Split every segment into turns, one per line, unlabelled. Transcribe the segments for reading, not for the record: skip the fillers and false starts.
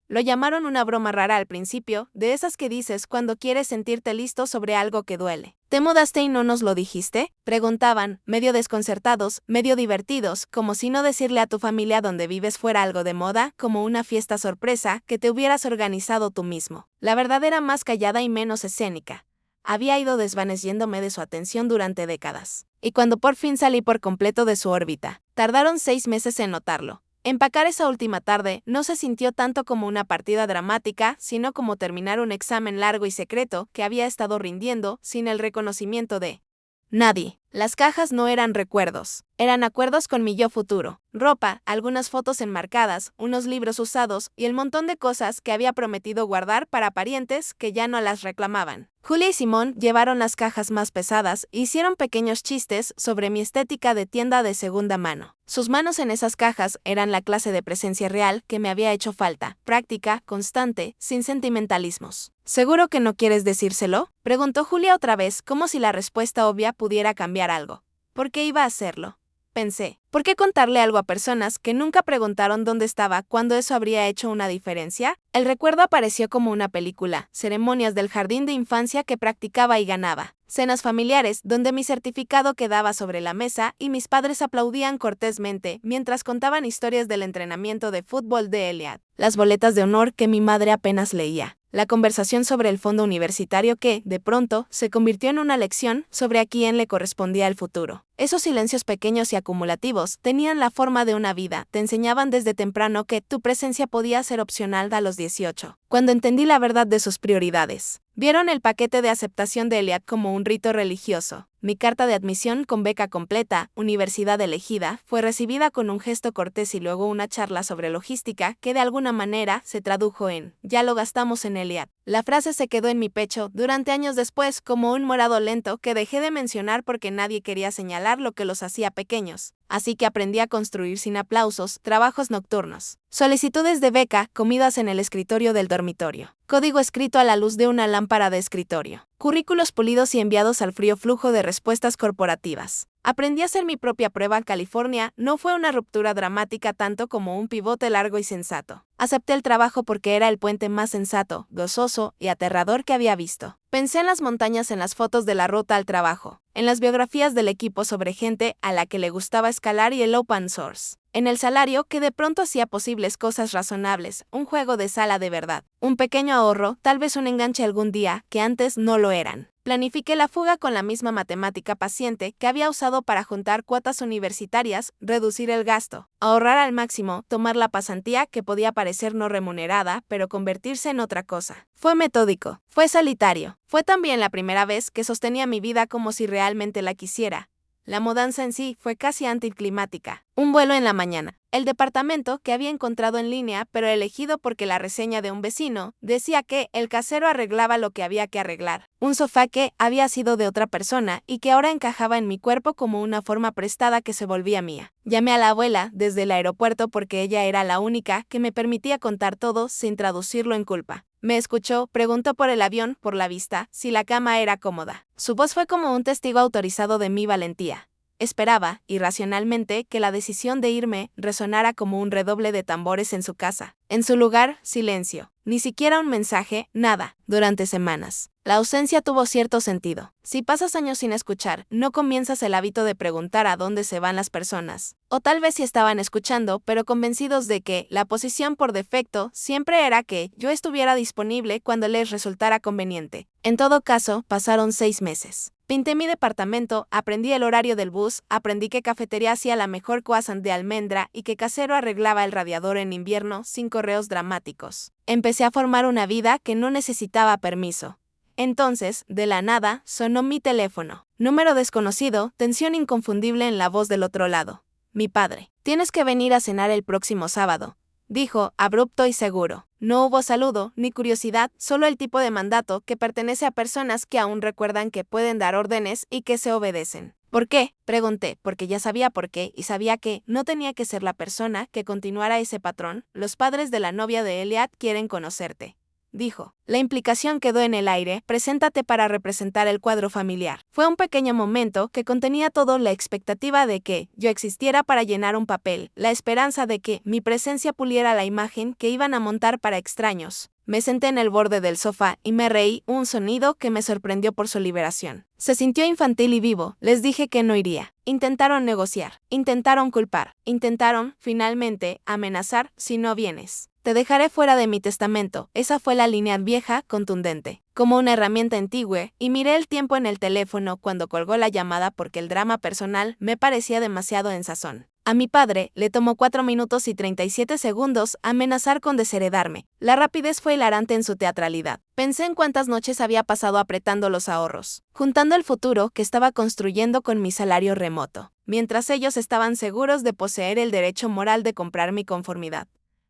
Lo llamaron una broma rara al principio, de esas que dices cuando quieres sentirte listo sobre algo que duele. ¿Te mudaste y no nos lo dijiste?, preguntaban, medio desconcertados, medio divertidos, como si no decirle a tu familia dónde vives fuera algo de moda, como una fiesta sorpresa que te hubieras organizado tú mismo. La verdad era más callada y menos escénica. Había ido desvaneciéndome de su atención durante décadas. Y cuando por fin salí por completo de su órbita, tardaron 6 meses en notarlo. Empacar esa última tarde no se sintió tanto como una partida dramática, sino como terminar un examen largo y secreto que había estado rindiendo sin el reconocimiento de nadie. Las cajas no eran recuerdos, eran acuerdos con mi yo futuro. Ropa, algunas fotos enmarcadas, unos libros usados y el montón de cosas que había prometido guardar para parientes que ya no las reclamaban. Julia y Simón llevaron las cajas más pesadas e hicieron pequeños chistes sobre mi estética de tienda de segunda mano. Sus manos en esas cajas eran la clase de presencia real que me había hecho falta, práctica, constante, sin sentimentalismos. ¿Seguro que no quieres decírselo?, preguntó Julia otra vez, como si la respuesta obvia pudiera cambiar algo. ¿Por qué iba a hacerlo?, pensé. ¿Por qué contarle algo a personas que nunca preguntaron dónde estaba cuando eso habría hecho una diferencia? El recuerdo apareció como una película, ceremonias del jardín de infancia que practicaba y ganaba, cenas familiares donde mi certificado quedaba sobre la mesa y mis padres aplaudían cortésmente mientras contaban historias del entrenamiento de fútbol de Eliad, las boletas de honor que mi madre apenas leía, la conversación sobre el fondo universitario que, de pronto, se convirtió en una lección sobre a quién le correspondía el futuro. Esos silencios pequeños y acumulativos tenían la forma de una vida, te enseñaban desde temprano que tu presencia podía ser opcional a los 18. Cuando entendí la verdad de sus prioridades, vieron el paquete de aceptación de Eliad como un rito religioso. Mi carta de admisión con beca completa, universidad elegida, fue recibida con un gesto cortés y luego una charla sobre logística que de alguna manera se tradujo en «ya lo gastamos en Eliad». La frase se quedó en mi pecho durante años después como un morado lento que dejé de mencionar porque nadie quería señalar lo que los hacía pequeños. Así que aprendí a construir sin aplausos, trabajos nocturnos, solicitudes de beca, comidas en el escritorio del dormitorio, código escrito a la luz de una lámpara de escritorio, currículos pulidos y enviados al frío flujo de respuestas corporativas. Aprendí a hacer mi propia prueba en California, no fue una ruptura dramática tanto como un pivote largo y sensato. Acepté el trabajo porque era el puente más sensato, gozoso y aterrador que había visto. Pensé en las montañas en las fotos de la ruta al trabajo, en las biografías del equipo sobre gente a la que le gustaba escalar y el open source, en el salario que de pronto hacía posibles cosas razonables, un juego de sala de verdad, un pequeño ahorro, tal vez un enganche algún día, que antes no lo eran. Planifiqué la fuga con la misma matemática paciente que había usado para juntar cuotas universitarias, reducir el gasto, ahorrar al máximo, tomar la pasantía que podía parecer no remunerada, pero convertirse en otra cosa. Fue metódico, fue solitario, fue también la primera vez que sostenía mi vida como si realmente la quisiera. La mudanza en sí fue casi anticlimática. Un vuelo en la mañana. El departamento que había encontrado en línea, pero elegido porque la reseña de un vecino decía que el casero arreglaba lo que había que arreglar. Un sofá que había sido de otra persona y que ahora encajaba en mi cuerpo como una forma prestada que se volvía mía. Llamé a la abuela desde el aeropuerto porque ella era la única que me permitía contar todo sin traducirlo en culpa. Me escuchó, preguntó por el avión, por la vista, si la cama era cómoda. Su voz fue como un testigo autorizado de mi valentía. Esperaba, irracionalmente, que la decisión de irme resonara como un redoble de tambores en su casa. En su lugar, silencio. Ni siquiera un mensaje, nada, durante semanas. La ausencia tuvo cierto sentido. Si pasas años sin escuchar, no comienzas el hábito de preguntar a dónde se van las personas. O tal vez sí estaban escuchando, pero convencidos de que la posición por defecto siempre era que yo estuviera disponible cuando les resultara conveniente. En todo caso, pasaron 6 meses. Pinté mi departamento, aprendí el horario del bus, aprendí que cafetería hacía la mejor croissant de almendra y que casero arreglaba el radiador en invierno sin correos dramáticos. Empecé a formar una vida que no necesitaba permiso. Entonces, de la nada, sonó mi teléfono. Número desconocido, tensión inconfundible en la voz del otro lado. Mi padre. Tienes que venir a cenar el próximo sábado, dijo, abrupto y seguro. No hubo saludo, ni curiosidad, solo el tipo de mandato que pertenece a personas que aún recuerdan que pueden dar órdenes y que se obedecen. ¿Por qué?, pregunté, porque ya sabía por qué y sabía que no tenía que ser la persona que continuara ese patrón. Los padres de la novia de Eliad quieren conocerte, dijo. La implicación quedó en el aire, preséntate para representar el cuadro familiar. Fue un pequeño momento que contenía todo: la expectativa de que yo existiera para llenar un papel, la esperanza de que mi presencia puliera la imagen que iban a montar para extraños. Me senté en el borde del sofá y me reí, un sonido que me sorprendió por su liberación. Se sintió infantil y vivo. Les dije que no iría. Intentaron negociar, intentaron culpar, intentaron, finalmente, amenazar: si no vienes, te dejaré fuera de mi testamento. Esa fue la línea vieja, contundente, como una herramienta antigua, y miré el tiempo en el teléfono cuando colgó la llamada porque el drama personal me parecía demasiado en sazón. A mi padre le tomó 4 minutos y 37 segundos amenazar con desheredarme. La rapidez fue hilarante en su teatralidad. Pensé en cuántas noches había pasado apretando los ahorros, juntando el futuro que estaba construyendo con mi salario remoto, mientras ellos estaban seguros de poseer el derecho moral de comprar mi conformidad.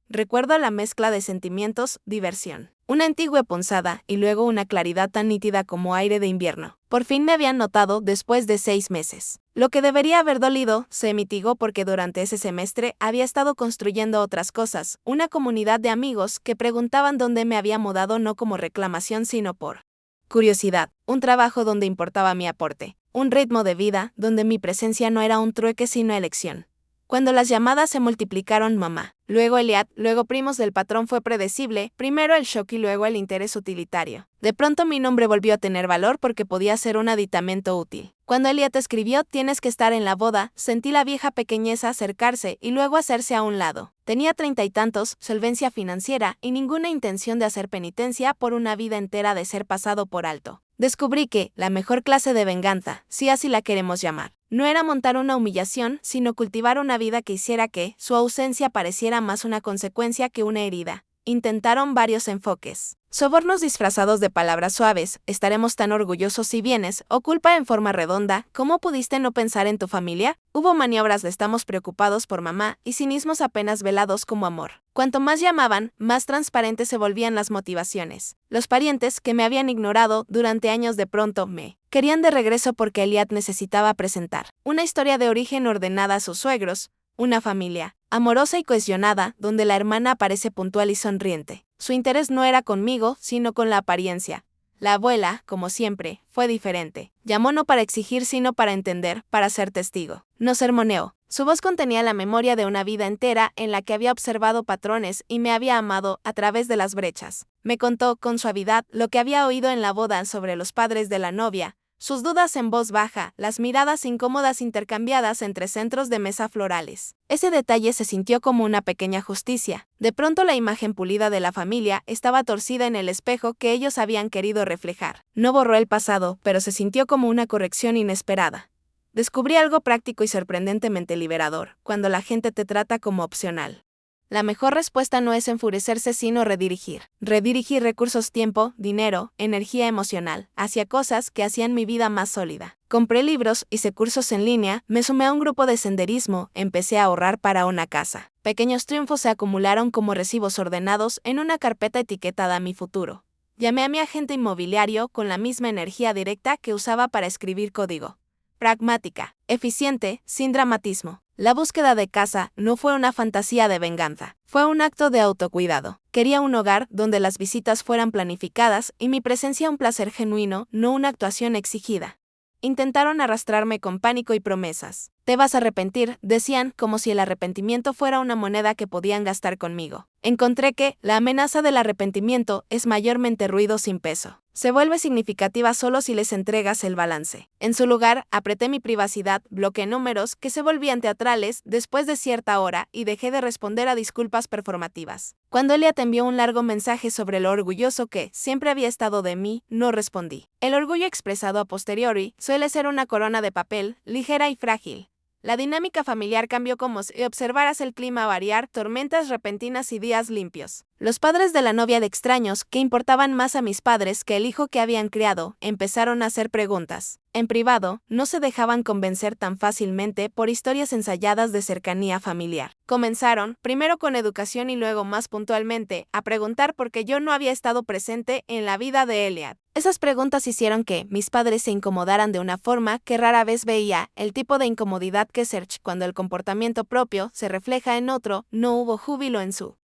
Recuerdo la mezcla de sentimientos: diversión, una antigua punzada, y luego una claridad tan nítida como aire de invierno. Por fin me habían notado después de 6 meses. Lo que debería haber dolido se mitigó porque durante ese semestre había estado construyendo otras cosas: una comunidad de amigos que preguntaban dónde me había mudado, no como reclamación sino por curiosidad, un trabajo donde importaba mi aporte, un ritmo de vida donde mi presencia no era un trueque sino elección. Cuando las llamadas se multiplicaron, mamá, luego Elliot, luego primos del patrón, fue predecible, primero el shock y luego el interés utilitario. De pronto mi nombre volvió a tener valor porque podía ser un aditamento útil. Cuando Elliot escribió "tienes que estar en la boda", sentí la vieja pequeñeza acercarse y luego hacerse a un lado. Tenía 30 y tantos, solvencia financiera y ninguna intención de hacer penitencia por una vida entera de ser pasado por alto. Descubrí que la mejor clase de venganza, si así la queremos llamar, no era montar una humillación, sino cultivar una vida que hiciera que su ausencia pareciera más una consecuencia que una herida. Intentaron varios enfoques. Sobornos disfrazados de palabras suaves: estaremos tan orgullosos si vienes, o culpa en forma redonda: ¿cómo pudiste no pensar en tu familia? Hubo maniobras de estamos preocupados por mamá, y cinismos apenas velados como amor. Cuanto más llamaban, más transparentes se volvían las motivaciones. Los parientes que me habían ignorado durante años de pronto me querían de regreso porque Elliot necesitaba presentar una historia de origen ordenada a sus suegros, una familia amorosa y cohesionada, donde la hermana aparece puntual y sonriente. Su interés no era conmigo, sino con la apariencia. La abuela, como siempre, fue diferente. Llamó no para exigir, sino para entender, para ser testigo. No sermoneó. Su voz contenía la memoria de una vida entera en la que había observado patrones y me había amado a través de las brechas. Me contó con suavidad lo que había oído en la boda sobre los padres de la novia, sus dudas en voz baja, las miradas incómodas intercambiadas entre centros de mesa florales. Ese detalle se sintió como una pequeña justicia. De pronto la imagen pulida de la familia estaba torcida en el espejo que ellos habían querido reflejar. No borró el pasado, pero se sintió como una corrección inesperada. Descubrí algo práctico y sorprendentemente liberador: cuando la gente te trata como opcional, la mejor respuesta no es enfurecerse sino redirigir. Redirigir recursos, tiempo, dinero, energía emocional, hacia cosas que hacían mi vida más sólida. Compré libros, hice cursos en línea, me sumé a un grupo de senderismo, empecé a ahorrar para una casa. Pequeños triunfos se acumularon como recibos ordenados en una carpeta etiquetada "Mi futuro". Llamé a mi agente inmobiliario con la misma energía directa que usaba para escribir código. Pragmática, eficiente, sin dramatismo. La búsqueda de casa no fue una fantasía de venganza, fue un acto de autocuidado. Quería un hogar donde las visitas fueran planificadas y mi presencia un placer genuino, no una actuación exigida. Intentaron arrastrarme con pánico y promesas. Te vas a arrepentir, decían, como si el arrepentimiento fuera una moneda que podían gastar conmigo. Encontré que la amenaza del arrepentimiento es mayormente ruido sin peso. Se vuelve significativa solo si les entregas el balance. En su lugar, apreté mi privacidad, bloqueé números que se volvían teatrales después de cierta hora y dejé de responder a disculpas performativas. Cuando Elliot envió un largo mensaje sobre lo orgulloso que siempre había estado de mí, no respondí. El orgullo expresado a posteriori suele ser una corona de papel, ligera y frágil. La dinámica familiar cambió como si observaras el clima variar, tormentas repentinas y días limpios. Los padres de la novia de extraños, que importaban más a mis padres que el hijo que habían criado, empezaron a hacer preguntas. En privado, no se dejaban convencer tan fácilmente por historias ensayadas de cercanía familiar. Comenzaron, primero con educación y luego más puntualmente, a preguntar por qué yo no había estado presente en la vida de Elliot. Esas preguntas hicieron que mis padres se incomodaran de una forma que rara vez veía, el tipo de incomodidad que Serge cuando el comportamiento propio se refleja en otro. No hubo júbilo en su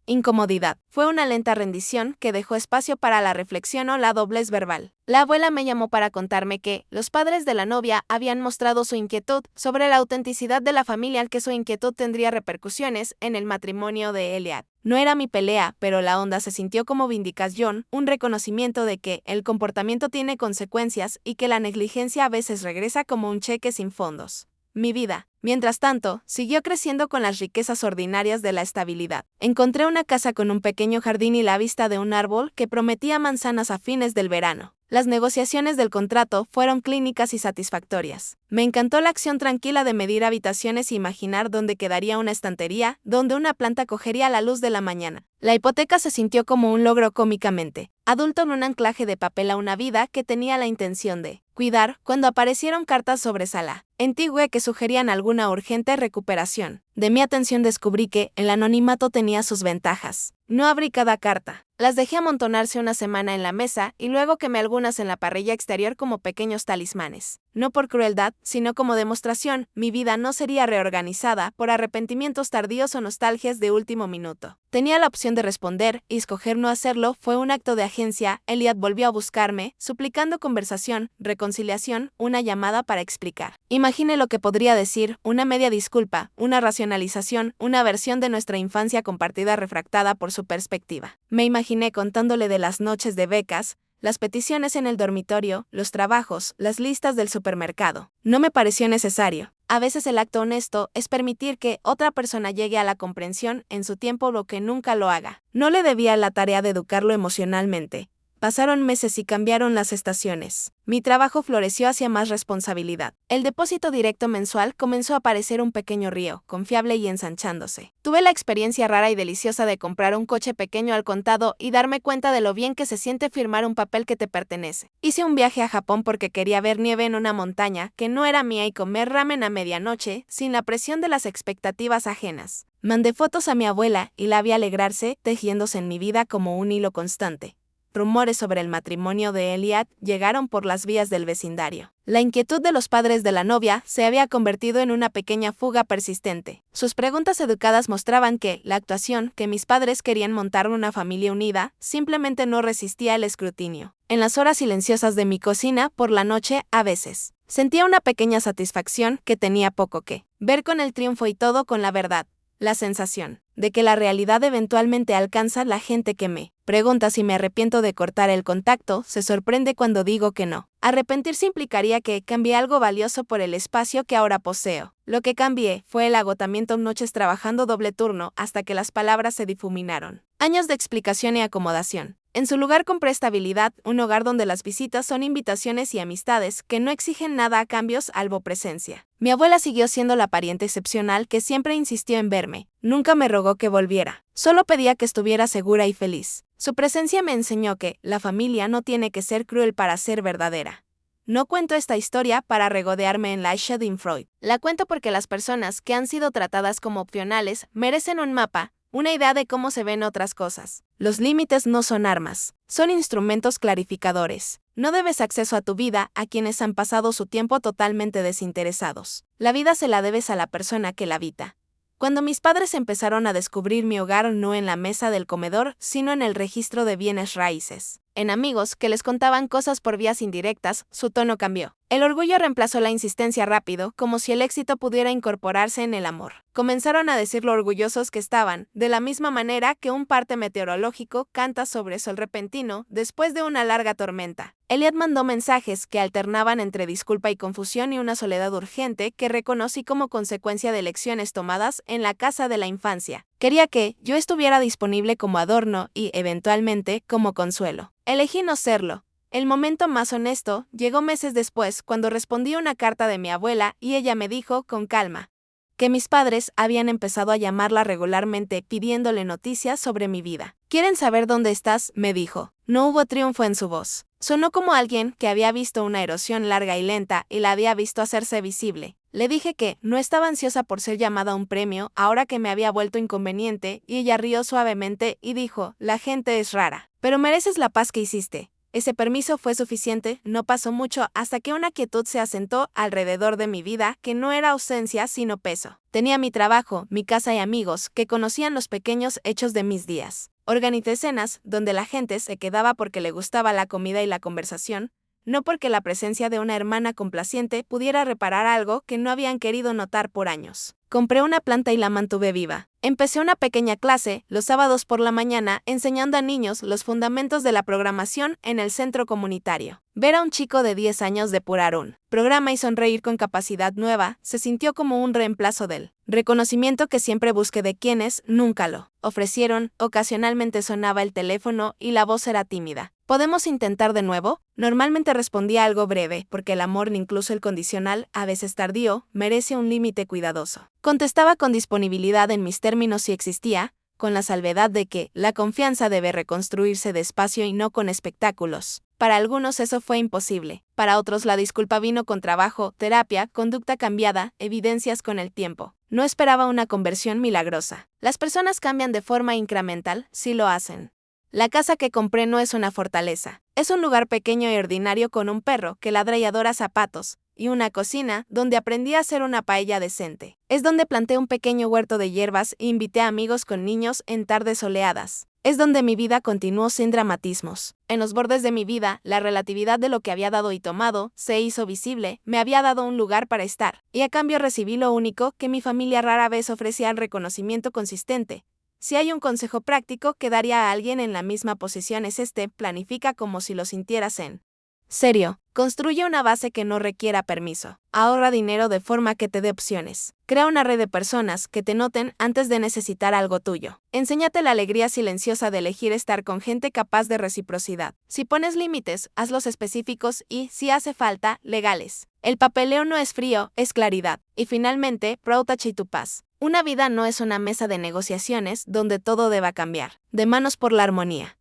incomodidad. Fue una lenta rendición que dejó espacio para la reflexión o la doblez verbal. La abuela me llamó para contarme que los padres de la novia habían mostrado su inquietud sobre la autenticidad de la familia, que su inquietud tendría repercusiones en el matrimonio de Elliot. No era mi pelea, pero la onda se sintió como vindicación, un reconocimiento de que el comportamiento tiene consecuencias y que la negligencia a veces regresa como un cheque sin fondos. Mi vida, mientras tanto, siguió creciendo con las riquezas ordinarias de la estabilidad. Encontré una casa con un pequeño jardín y la vista de un árbol que prometía manzanas a fines del verano. Las negociaciones del contrato fueron clínicas y satisfactorias. Me encantó la acción tranquila de medir habitaciones e imaginar dónde quedaría una estantería, donde una planta cogería la luz de la mañana. La hipoteca se sintió como un logro cómicamente adulto en un anclaje de papel a una vida que tenía la intención de cuidar cuando aparecieron cartas sobre Salah Antigüe que sugerían alguna urgente recuperación. De mi atención descubrí que el anonimato tenía sus ventajas. No abrí cada carta. Las dejé amontonarse una semana en la mesa y luego quemé algunas en la parrilla exterior como pequeños talismanes. No por crueldad, sino como demostración, mi vida no sería reorganizada por arrepentimientos tardíos o nostalgias de último minuto. Tenía la opción de responder, y escoger no hacerlo fue un acto de agencia. Elliot volvió a buscarme, suplicando conversación, reconciliación, una llamada para explicar. Imaginé lo que podría decir, una media disculpa, una racionalización, una versión de nuestra infancia compartida refractada por su perspectiva. Me imaginé contándole de las noches de becas, las peticiones en el dormitorio, los trabajos, las listas del supermercado. No me pareció necesario. A veces el acto honesto es permitir que otra persona llegue a la comprensión en su tiempo o que nunca lo haga. No le debía la tarea de educarlo emocionalmente. Pasaron meses y cambiaron las estaciones. Mi trabajo floreció hacia más responsabilidad. El depósito directo mensual comenzó a parecer un pequeño río, confiable y ensanchándose. Tuve la experiencia rara y deliciosa de comprar un coche pequeño al contado y darme cuenta de lo bien que se siente firmar un papel que te pertenece. Hice un viaje a Japón porque quería ver nieve en una montaña que no era mía y comer ramen a medianoche sin la presión de las expectativas ajenas. Mandé fotos a mi abuela y la vi alegrarse, tejiéndose en mi vida como un hilo constante. Rumores sobre el matrimonio de Elliot llegaron por las vías del vecindario. La inquietud de los padres de la novia se había convertido en una pequeña fuga persistente. Sus preguntas educadas mostraban que la actuación que mis padres querían montar una familia unida simplemente no resistía el escrutinio. En las horas silenciosas de mi cocina, por la noche, a veces, sentía una pequeña satisfacción que tenía poco que ver con el triunfo y todo con la verdad. La sensación de que la realidad eventualmente alcanza la gente que me pregunta si me arrepiento de cortar el contacto, se sorprende cuando digo que no. Arrepentirse implicaría que cambié algo valioso por el espacio que ahora poseo. Lo que cambié fue el agotamiento, noches trabajando doble turno hasta que las palabras se difuminaron. Años de explicación y acomodación. En su lugar compré estabilidad, un hogar donde las visitas son invitaciones y amistades que no exigen nada a cambio salvo presencia. Mi abuela siguió siendo la pariente excepcional que siempre insistió en verme. Nunca me rogó que volviera. Solo pedía que estuviera segura y feliz. Su presencia me enseñó que la familia no tiene que ser cruel para ser verdadera. No cuento esta historia para regodearme en la Schadenfreude. La cuento porque las personas que han sido tratadas como opcionales merecen un mapa, una idea de cómo se ven otras cosas. Los límites no son armas, son instrumentos clarificadores. No debes acceso a tu vida a quienes han pasado su tiempo totalmente desinteresados. La vida se la debes a la persona que la habita. Cuando mis padres empezaron a descubrir mi hogar no en la mesa del comedor, sino en el registro de bienes raíces, en amigos que les contaban cosas por vías indirectas, su tono cambió. El orgullo reemplazó la insistencia rápido, como si el éxito pudiera incorporarse en el amor. Comenzaron a decir lo orgullosos que estaban, de la misma manera que un parte meteorológico canta sobre sol repentino después de una larga tormenta. Elliot mandó mensajes que alternaban entre disculpa y confusión y una soledad urgente que reconocí como consecuencia de lecciones tomadas en la casa de la infancia. Quería que yo estuviera disponible como adorno y, eventualmente, como consuelo. Elegí no serlo. El momento más honesto llegó meses después, cuando respondí una carta de mi abuela y ella me dijo, con calma, que mis padres habían empezado a llamarla regularmente pidiéndole noticias sobre mi vida. ¿Quieren saber dónde estás?, me dijo. No hubo triunfo en su voz. Sonó como alguien que había visto una erosión larga y lenta y la había visto hacerse visible. Le dije que no estaba ansiosa por ser llamada a un premio ahora que me había vuelto inconveniente y ella rió suavemente y dijo, la gente es rara. Pero mereces la paz que hiciste. Ese permiso fue suficiente, no pasó mucho hasta que una quietud se asentó alrededor de mi vida que no era ausencia sino peso. Tenía mi trabajo, mi casa y amigos que conocían los pequeños hechos de mis días. Organicé cenas donde la gente se quedaba porque le gustaba la comida y la conversación, no porque la presencia de una hermana complaciente pudiera reparar algo que no habían querido notar por años. Compré una planta y la mantuve viva. Empecé una pequeña clase, los sábados por la mañana, enseñando a niños los fundamentos de la programación en el centro comunitario. Ver a un chico de 10 años depurar un programa y sonreír con capacidad nueva se sintió como un reemplazo del reconocimiento que siempre busqué de quienes nunca lo ofrecieron. Ocasionalmente sonaba el teléfono y la voz era tímida. ¿Podemos intentar de nuevo? Normalmente respondía algo breve, porque el amor, incluso el condicional, a veces tardío, merece un límite cuidadoso. Contestaba con disponibilidad en mis términos si existía, con la salvedad de que la confianza debe reconstruirse despacio y no con espectáculos. Para algunos eso fue imposible, para otros la disculpa vino con trabajo, terapia, conducta cambiada, evidencias con el tiempo. No esperaba una conversión milagrosa. Las personas cambian de forma incremental, si lo hacen. La casa que compré no es una fortaleza. Es un lugar pequeño y ordinario con un perro que ladra y adora zapatos, y una cocina donde aprendí a hacer una paella decente. Es donde planté un pequeño huerto de hierbas e invité a amigos con niños en tardes soleadas. Es donde mi vida continuó sin dramatismos. En los bordes de mi vida, la relatividad de lo que había dado y tomado se hizo visible, me había dado un lugar para estar, y a cambio recibí lo único que mi familia rara vez ofrecía: el reconocimiento consistente. Si hay un consejo práctico que daría a alguien en la misma posición es este: planifica como si lo sintieras en serio. Construye una base que no requiera permiso. Ahorra dinero de forma que te dé opciones. Crea una red de personas que te noten antes de necesitar algo tuyo. Enséñate la alegría silenciosa de elegir estar con gente capaz de reciprocidad. Si pones límites, hazlos específicos y, si hace falta, legales. El papeleo no es frío, es claridad. Y finalmente, protege tu paz. Una vida no es una mesa de negociaciones donde todo deba cambiar. De manos por la armonía.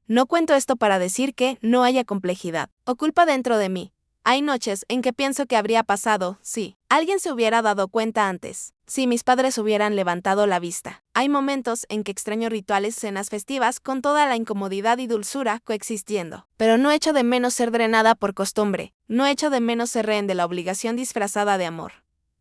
No cuento esto para decir que no haya complejidad o culpa dentro de mí. Hay noches en que pienso que habría pasado si alguien se hubiera dado cuenta antes, si mis padres hubieran levantado la vista. Hay momentos en que extraño rituales, cenas festivas con toda la incomodidad y dulzura coexistiendo. Pero no echo de menos ser drenada por costumbre, no echo de menos ser rehén de la obligación disfrazada de amor.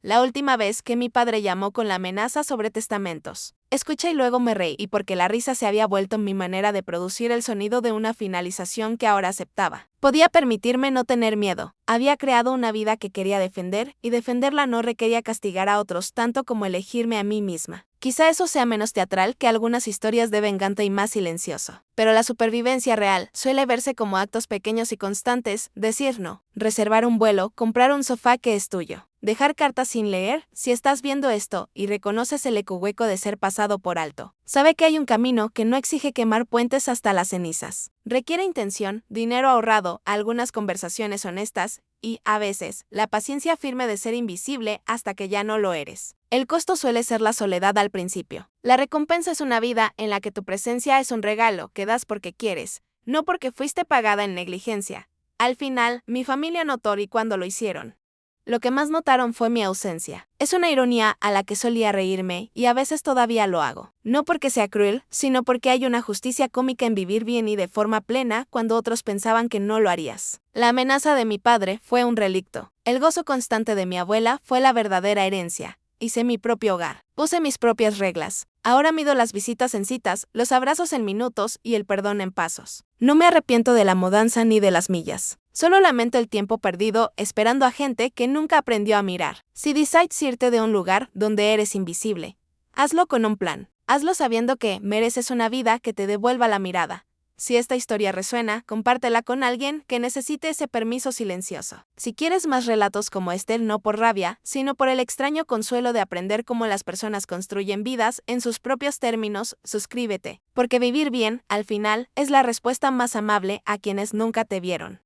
La última vez que mi padre llamó con la amenaza sobre testamentos. Escuché y luego me reí, y porque la risa se había vuelto mi manera de producir el sonido de una finalización que ahora aceptaba. Podía permitirme no tener miedo. Había creado una vida que quería defender, y defenderla no requería castigar a otros tanto como elegirme a mí misma. Quizá eso sea menos teatral que algunas historias de venganza y más silencioso. Pero la supervivencia real suele verse como actos pequeños y constantes: decir no, reservar un vuelo, comprar un sofá que es tuyo, dejar cartas sin leer. Si estás viendo esto y reconoces el eco hueco de ser pasado por alto, sabe que hay un camino que no exige quemar puentes hasta las cenizas. Requiere intención, dinero ahorrado, algunas conversaciones honestas y, a veces, la paciencia firme de ser invisible hasta que ya no lo eres. El costo suele ser la soledad al principio. La recompensa es una vida en la que tu presencia es un regalo que das porque quieres, no porque fuiste pagada en negligencia. Al final, mi familia notó y cuando lo hicieron. Lo que más notaron fue mi ausencia. Es una ironía a la que solía reírme y a veces todavía lo hago. No porque sea cruel, sino porque hay una justicia cómica en vivir bien y de forma plena cuando otros pensaban que no lo harías. La amenaza de mi padre fue un relicto. El gozo constante de mi abuela fue la verdadera herencia. Hice mi propio hogar. Puse mis propias reglas. Ahora mido las visitas en citas, los abrazos en minutos y el perdón en pasos. No me arrepiento de la mudanza ni de las millas. Solo lamento el tiempo perdido esperando a gente que nunca aprendió a mirar. Si decides irte de un lugar donde eres invisible, hazlo con un plan. Hazlo sabiendo que mereces una vida que te devuelva la mirada. Si esta historia resuena, compártela con alguien que necesite ese permiso silencioso. Si quieres más relatos como este, no por rabia, sino por el extraño consuelo de aprender cómo las personas construyen vidas en sus propios términos, suscríbete. Porque vivir bien, al final, es la respuesta más amable a quienes nunca te vieron.